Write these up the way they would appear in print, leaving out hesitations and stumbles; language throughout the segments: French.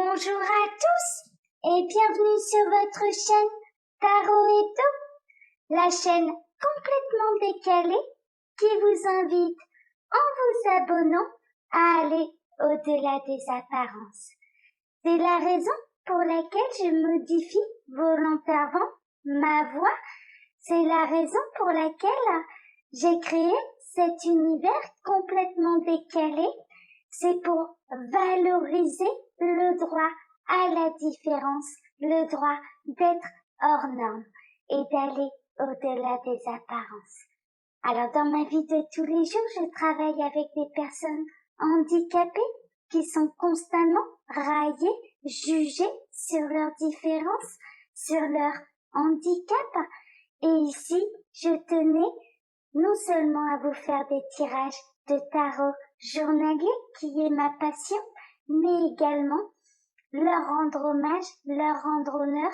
Bonjour à tous et bienvenue sur votre chaîne Tarot et To, la chaîne complètement décalée qui vous invite, en vous abonnant, à aller au-delà des apparences. C'est la raison pour laquelle je modifie volontairement ma voix. C'est la raison pour laquelle j'ai créé cet univers complètement décalé. C'est pour valoriser le droit à la différence, le droit d'être hors norme et d'aller au-delà des apparences. Alors dans ma vie de tous les jours, je travaille avec des personnes handicapées qui sont constamment raillées, jugées sur leurs différences, sur leur handicap. Et ici, je tenais non seulement à vous faire des tirages de tarot journaliers, qui est ma passion, mais également leur rendre hommage, leur rendre honneur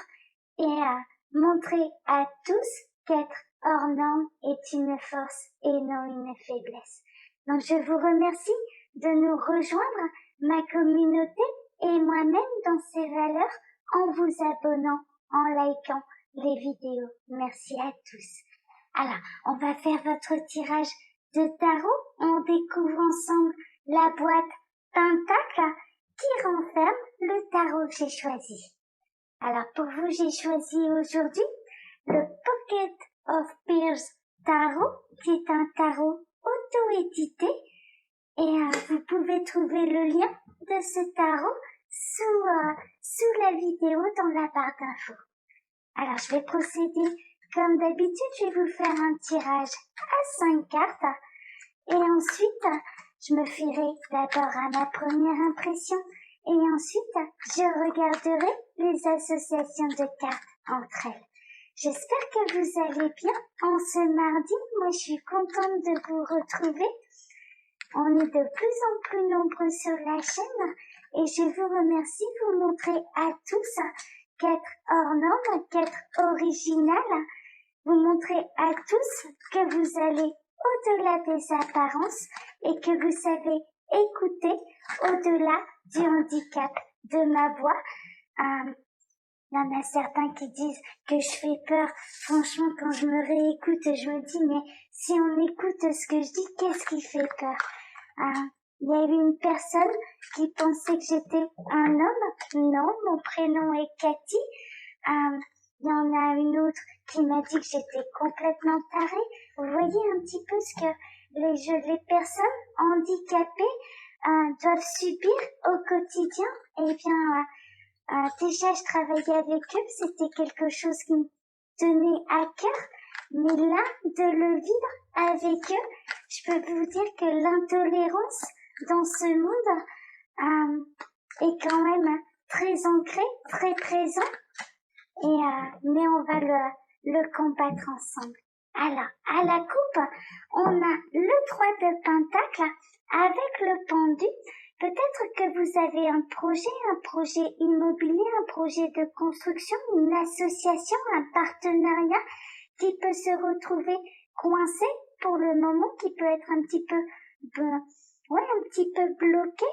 et à montrer à tous qu'être hors norme est une force et non une faiblesse. Donc je vous remercie de nous rejoindre, ma communauté et moi-même dans ces valeurs, en vous abonnant, en likant les vidéos. Merci à tous. Alors, on va faire votre tirage de tarot. On découvre ensemble la boîte Pentacle qui renferme le tarot que j'ai choisi. Alors, pour vous, j'ai choisi aujourd'hui le Pocket of Pearls Tarot, qui est un tarot auto-édité. Et vous pouvez trouver le lien de ce tarot sous la vidéo dans la barre d'infos. Alors, je vais procéder comme d'habitude. Je vais vous faire un tirage à 5 cartes. Et ensuite, je me fierai d'abord à ma première impression. Et ensuite, je regarderai les associations de cartes entre elles. J'espère que vous allez bien en ce mardi. Moi, je suis contente de vous retrouver. On est de plus en plus nombreux sur la chaîne. Et je vous remercie. Vous montrez à tous qu'être hors norme, qu'être original. Vous montrez à tous que vous allez au-delà des apparences et que vous savez écouter au-delà du handicap de ma voix. Il y en a certains qui disent que je fais peur. Franchement, quand je me réécoute, je me dis, mais si on écoute ce que je dis, qu'est-ce qui fait peur? Il y a eu une personne qui pensait que j'étais un homme. Non, mon prénom est Cathy. Il y en a une autre qui m'a dit que j'étais complètement tarée. Vous voyez un petit peu ce que les personnes handicapées doivent subir au quotidien. Eh bien, déjà, je travaillais avec eux, c'était quelque chose qui me tenait à cœur. Mais là, de le vivre avec eux, je peux vous dire que l'intolérance dans ce monde est quand même très ancrée, très présent. Mais on va le combattre ensemble. Alors, à la coupe, on a le 3 de Pentacle avec le pendu. Peut-être que vous avez un projet immobilier, un projet de construction, une association, un partenariat qui peut se retrouver coincé pour le moment, qui peut être un petit peu bloqué.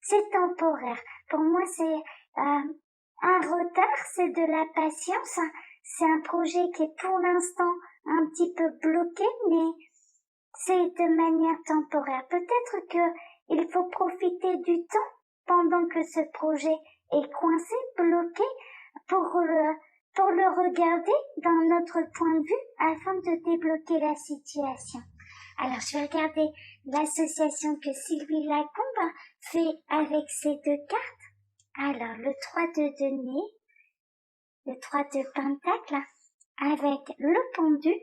C'est temporaire. Pour moi, c'est un retard, c'est de la patience. C'est un projet qui est pour l'instant un petit peu bloqué, mais c'est de manière temporaire. Peut-être qu'il faut profiter du temps pendant que ce projet est coincé, bloqué, pour le regarder dans notre point de vue afin de débloquer la situation. Alors, je vais regarder l'association que Sylvie Lacombe fait avec ces deux cartes. Alors, le 3 de denier, le 3 de pentacle, avec le pendu.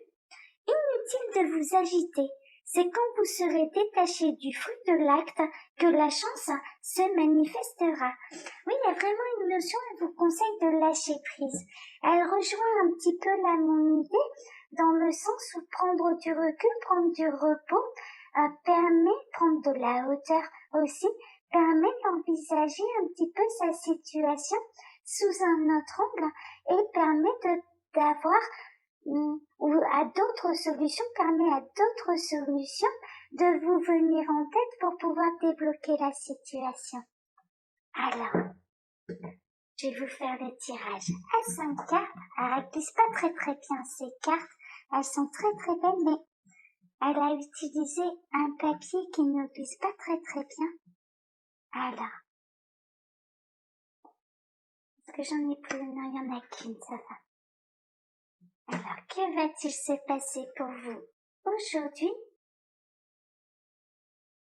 Inutile de vous agiter. C'est quand vous serez détaché du fruit de l'acte que la chance se manifestera. Oui, il y a vraiment une notion, je vous conseille de lâcher prise. Elle rejoint un petit peu là mon idée, dans le sens où prendre du recul, prendre du repos, permet, prendre de la hauteur aussi, permet d'envisager un petit peu sa situation sous un autre angle et permet d'avoir ou à d'autres solutions, permet à d'autres solutions de vous venir en tête pour pouvoir débloquer la situation. Alors, je vais vous faire le tirage à 5 cartes. Alors, elles glissent pas très bien ces cartes. Elles sont très belles, mais elle a utilisé un papier qui ne glisse pas très bien. Alors, est-ce que j'en ai plus? Non, il y en a qu'une, ça va. Alors, que va-t-il se passer pour vous aujourd'hui?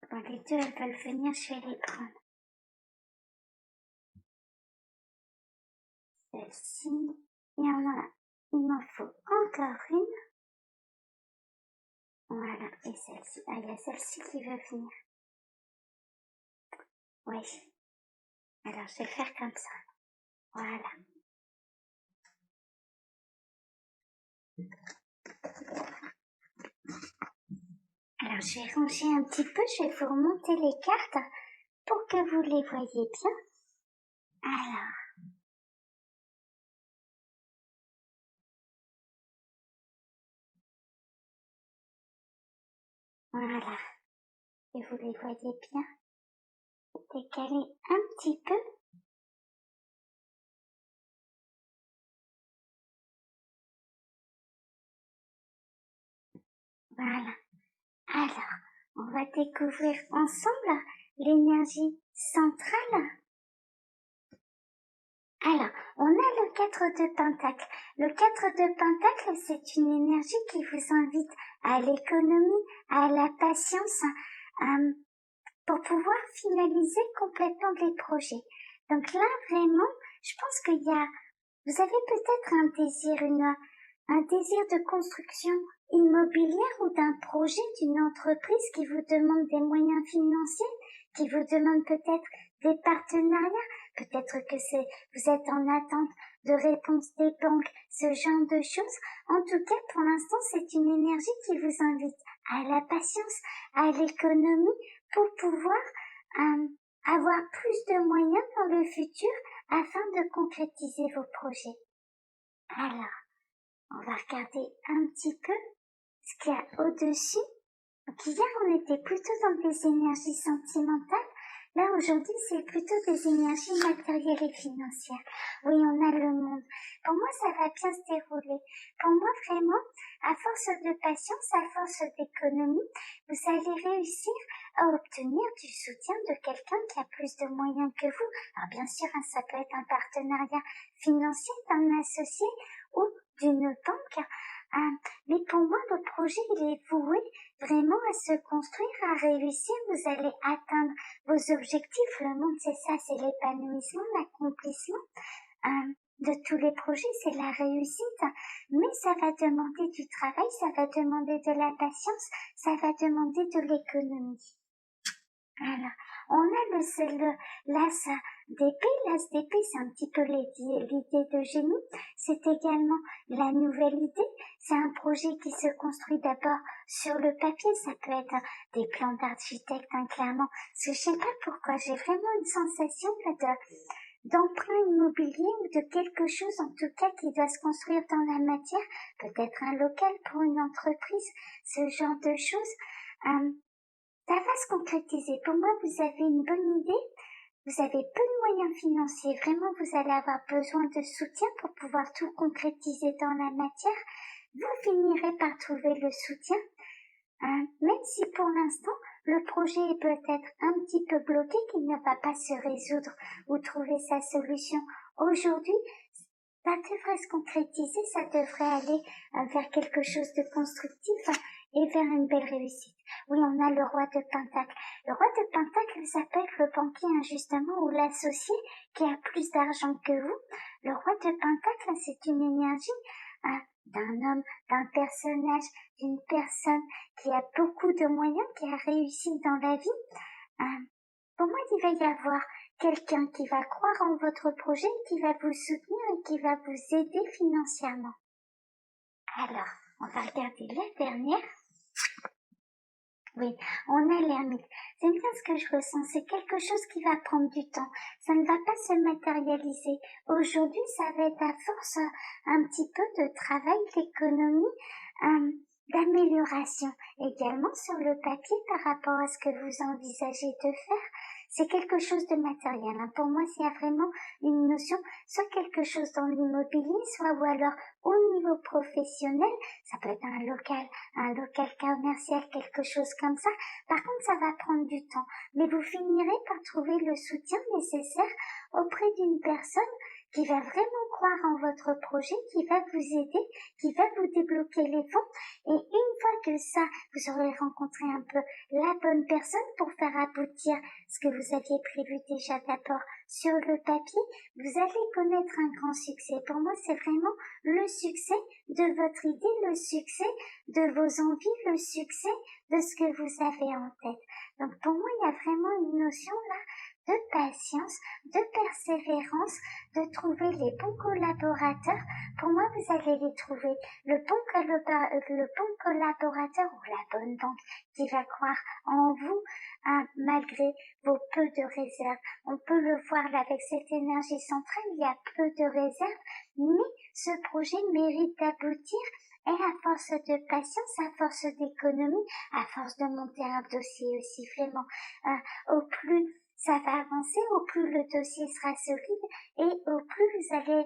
Bon, les deux, elles veulent venir, je vais les prendre. Celle-ci, il m'en faut encore une. Voilà, et celle-ci. Ah, il y a celle-ci qui veut venir. Oui. Alors, je vais faire comme ça. Voilà. Alors, je vais ranger un petit peu, je vais vous remonter les cartes pour que vous les voyez bien. Alors. Voilà. Et vous les voyez bien. Décaler un petit peu. Voilà. Alors, on va découvrir ensemble l'énergie centrale. Alors, on a le 4 de Pentacle. Le 4 de Pentacle, c'est une énergie qui vous invite à l'économie, à la patience, pour pouvoir finaliser complètement les projets. Donc là, vraiment, je pense vous avez peut-être un désir de construction immobilière ou d'un projet d'une entreprise qui vous demande des moyens financiers, qui vous demande peut-être des partenariats, peut-être que vous êtes en attente de réponse des banques, ce genre de choses. En tout cas, pour l'instant, c'est une énergie qui vous invite à la patience, à l'économie, pour pouvoir avoir plus de moyens dans le futur afin de concrétiser vos projets. Alors, on va regarder un petit peu ce qu'il y a au-dessus. Donc hier, on était plutôt dans des énergies sentimentales. Là, aujourd'hui, c'est plutôt des énergies matérielles et financières. Oui, on a le monde. Pour moi, ça va bien se dérouler. Pour moi, vraiment, à force de patience, à force d'économie, vous allez réussir à obtenir du soutien de quelqu'un qui a plus de moyens que vous. Alors, bien sûr, ça peut être un partenariat financier d'un associé ou d'une banque. Mais pour moi, le projet, il est voué vraiment à se construire, à réussir. Vous allez atteindre vos objectifs. Le monde, c'est ça, c'est l'épanouissement, l'accomplissement de tous les projets, c'est la réussite. Mais ça va demander du travail, ça va demander de la patience, ça va demander de l'économie. Alors, on a l'as d'épée. L'as d'épée, c'est un petit peu l'idée de génie. C'est également la nouvelle idée. C'est un projet qui se construit d'abord sur le papier. Ça peut être des plans d'architecte, clairement. Parce que je sais pas pourquoi, j'ai vraiment une sensation d'emprunt immobilier ou de quelque chose, en tout cas, qui doit se construire dans la matière. Peut-être un local pour une entreprise, ce genre de choses. Ça va se concrétiser. Pour moi, vous avez une bonne idée. Vous avez peu de moyens financiers. Vraiment, vous allez avoir besoin de soutien pour pouvoir tout concrétiser dans la matière. Vous finirez par trouver le soutien. Même si pour l'instant, le projet est peut-être un petit peu bloqué, qu'il ne va pas se résoudre ou trouver sa solution aujourd'hui, ça devrait se concrétiser, ça devrait aller vers quelque chose de constructif et vers une belle réussite. Oui, on a le roi de Pentacle. Le roi de Pentacle, ça peut être le banquier injustement ou l'associé qui a plus d'argent que vous. Le roi de Pentacle, c'est une énergie d'un homme, d'un personnage, d'une personne qui a beaucoup de moyens, qui a réussi dans la vie. Pour moi, il va y avoir quelqu'un qui va croire en votre projet, qui va vous soutenir et qui va vous aider financièrement. Alors, on va regarder la dernière. Oui, on a l'ermite. C'est bien ce que je ressens. C'est quelque chose qui va prendre du temps. Ça ne va pas se matérialiser. Aujourd'hui, ça va être à force un petit peu de travail, d'économie, d'amélioration. Également sur le papier par rapport à ce que vous envisagez de faire. c'est quelque chose de matériel. Hein. Pour moi, s'il y a vraiment une notion, soit quelque chose dans l'immobilier, soit ou alors au niveau professionnel, ça peut être un local commercial, quelque chose comme ça. Par contre, ça va prendre du temps. Mais vous finirez par trouver le soutien nécessaire auprès d'une personne qui va vraiment croire en votre projet, qui va vous aider, qui va vous débloquer les fonds. Et une fois que ça, vous aurez rencontré un peu la bonne personne pour faire aboutir ce que vous aviez prévu déjà d'abord sur le papier, vous allez connaître un grand succès. Pour moi, c'est vraiment le succès de votre idée, le succès de vos envies, le succès de ce que vous avez en tête. Donc pour moi, il y a vraiment une notion là de patience, de persévérance, de trouver les bons collaborateurs. Pour moi, vous allez les trouver. Le bon collaborateur ou la bonne banque qui va croire en vous malgré vos peu de réserves. On peut le voir là, avec cette énergie centrale, il y a peu de réserves, mais ce projet mérite d'aboutir. Et à force de patience, à force d'économie, à force de monter un dossier aussi vraiment, au plus ça va avancer, au plus le dossier sera solide et au plus vous allez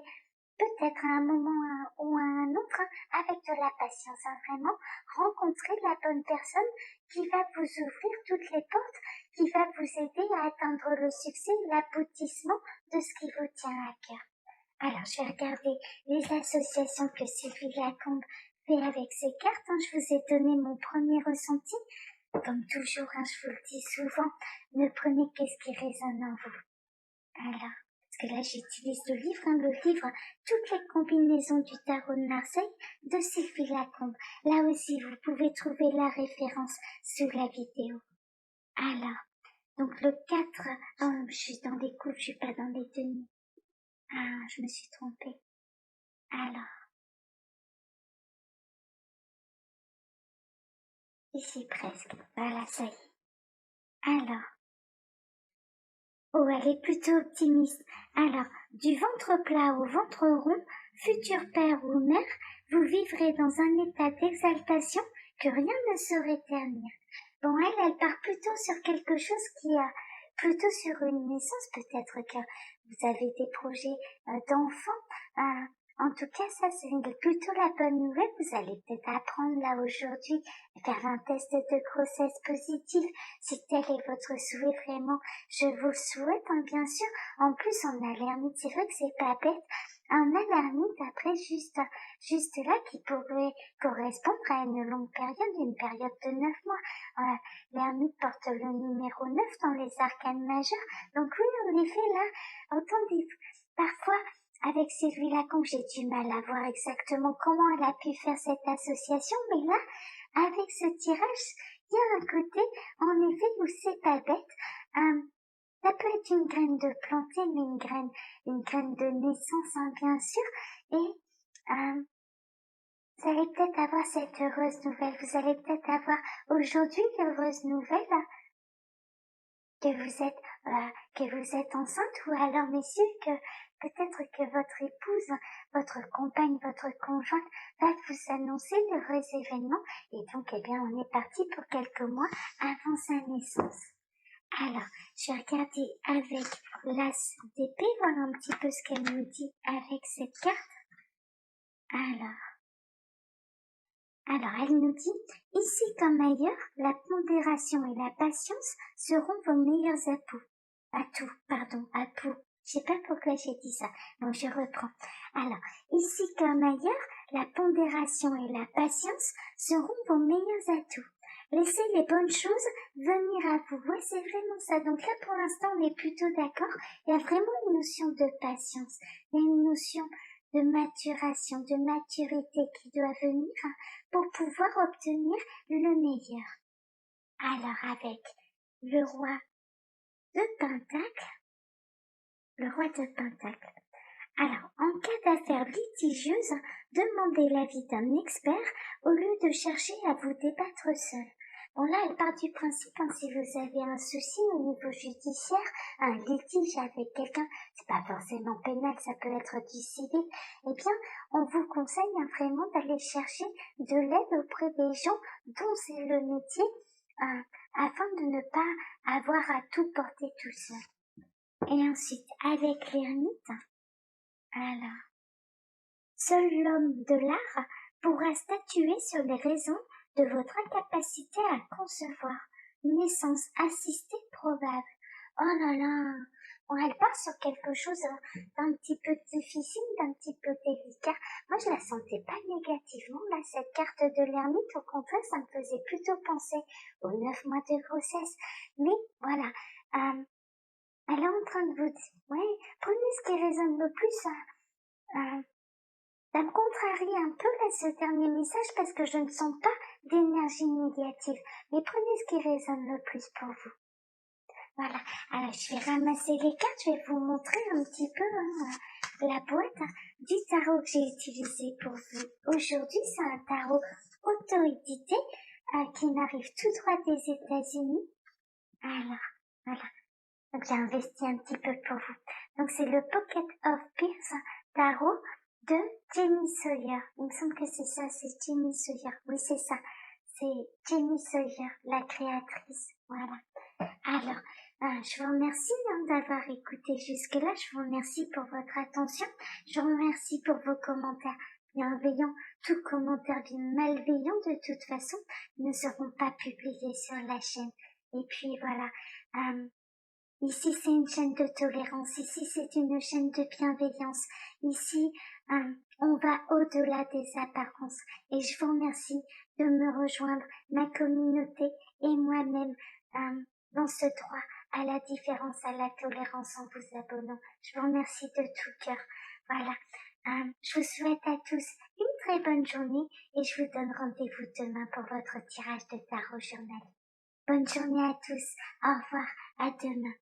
peut-être à un moment ou à un autre, avec de la patience, vraiment rencontrer la bonne personne qui va vous ouvrir toutes les portes, qui va vous aider à atteindre le succès, l'aboutissement de ce qui vous tient à cœur. Alors, je vais regarder les associations que Sylvie Lacombe fait avec ses cartes. Je vous ai donné mon premier ressenti. Comme toujours, je vous le dis souvent, ne prenez qu'est-ce qui résonne en vous. Alors, parce que là, j'utilise le livre Toutes les combinaisons du tarot de Marseille de Sylvie Lacombe. Là aussi, vous pouvez trouver la référence sous la vidéo. Alors, donc le 4, je suis dans les coupes, je suis pas dans les tenues. Je me suis trompée. Alors, ici presque, voilà, ça y est. Alors, oh, elle est plutôt optimiste. Alors, du ventre plat au ventre rond, futur père ou mère, vous vivrez dans un état d'exaltation que rien ne saurait ternir. Bon, elle part plutôt sur quelque chose qui a plutôt sur une naissance, peut-être que vous avez des projets d'enfants. En tout cas, ça c'est plutôt la bonne nouvelle. Vous allez peut-être apprendre là aujourd'hui, faire un test de grossesse positif. Si tel est votre souhait, vraiment, je vous le souhaite, bien sûr. En plus, on a l'hermite, c'est vrai que c'est pas bête. On a l'hermite après juste là qui pourrait correspondre à une longue période, une période de 9 mois. L'hermite porte le numéro 9 dans les arcanes majeurs. Donc oui, en effet, là, parfois, avec Sylvie Lacombe, j'ai du mal à voir exactement comment elle a pu faire cette association, mais là, avec ce tirage, il y a un côté, en effet, où c'est pas bête. Ça peut être une graine de planter, mais une graine de naissance, bien sûr, et vous allez peut-être avoir cette heureuse nouvelle, vous allez peut-être avoir aujourd'hui l'heureuse nouvelle que vous êtes enceinte, ou alors messieurs, que peut-être que votre épouse, votre compagne, votre conjointe va vous annoncer l'heureux événement, et donc on est parti pour quelques mois avant sa naissance. Alors, je vais regarder avec l'as d'épée, voir un petit peu ce qu'elle nous dit avec cette carte. Alors, elle nous dit, ici comme ailleurs, la pondération et la patience seront vos meilleurs atouts. Je sais pas pourquoi j'ai dit ça. Bon, je reprends. Alors, ici comme ailleurs, la pondération et la patience seront vos meilleurs atouts. Laissez les bonnes choses venir à vous. Ouais, c'est vraiment ça. Donc là, pour l'instant, on est plutôt d'accord. Il y a vraiment une notion de patience. Il y a une notion de maturation, de maturité qui doit venir pour pouvoir obtenir le meilleur. Alors, avec le roi de Pentacle. Alors, en cas d'affaires litigieuses, demandez l'avis d'un expert au lieu de chercher à vous débattre seul. Bon, là, elle part du principe, si vous avez un souci au niveau judiciaire, un litige avec quelqu'un, c'est pas forcément pénal, ça peut être du civil, eh bien, on vous conseille vraiment d'aller chercher de l'aide auprès des gens dont c'est le métier, afin de ne pas avoir à tout porter tout seul. Et ensuite, avec l'ermite, alors, seul l'homme de l'art pourra statuer sur les raisons de votre incapacité à concevoir une naissance assistée probable. Oh là là, bon, elle part sur quelque chose d'un petit peu difficile, d'un petit peu délicat. Moi, je la sentais pas négativement, là, cette carte de l'ermite. Au contraire, ça me faisait plutôt penser aux 9 mois de grossesse. Mais voilà, elle est en train de vous dire, ouais, prenez ce qui résonne le plus. Ça me contrarie un peu là, ce dernier message parce que je ne sens pas d'énergie négative. Mais prenez ce qui résonne le plus pour vous. Voilà. Alors, je vais ramasser les cartes, je vais vous montrer un petit peu la boîte du tarot que j'ai utilisé pour vous. Aujourd'hui, c'est un tarot auto-édité qui m'arrive tout droit des États-Unis. Alors, voilà. Donc, j'ai investi un petit peu pour vous. Donc, c'est le Pocket of Pierce tarot de Jamie Sawyer. Il me semble que c'est ça, c'est Jamie Sawyer. Oui, c'est ça. C'est Jamie Sawyer, la créatrice. Voilà. Alors, je vous remercie d'avoir écouté jusque-là. Je vous remercie pour votre attention. Je vous remercie pour vos commentaires bienveillants. Tout commentaire malveillant, de toute façon, ne seront pas publiés sur la chaîne. Et puis, voilà. Ici, c'est une chaîne de tolérance. Ici, c'est une chaîne de bienveillance. Ici, on va au-delà des apparences. Et je vous remercie de me rejoindre, ma communauté et moi-même, dans ce droit à la différence, à la tolérance en vous abonnant. Je vous remercie de tout cœur. Voilà. Je vous souhaite à tous une très bonne journée et je vous donne rendez-vous demain pour votre tirage de tarot journal. Bonne journée à tous. Au revoir. À demain.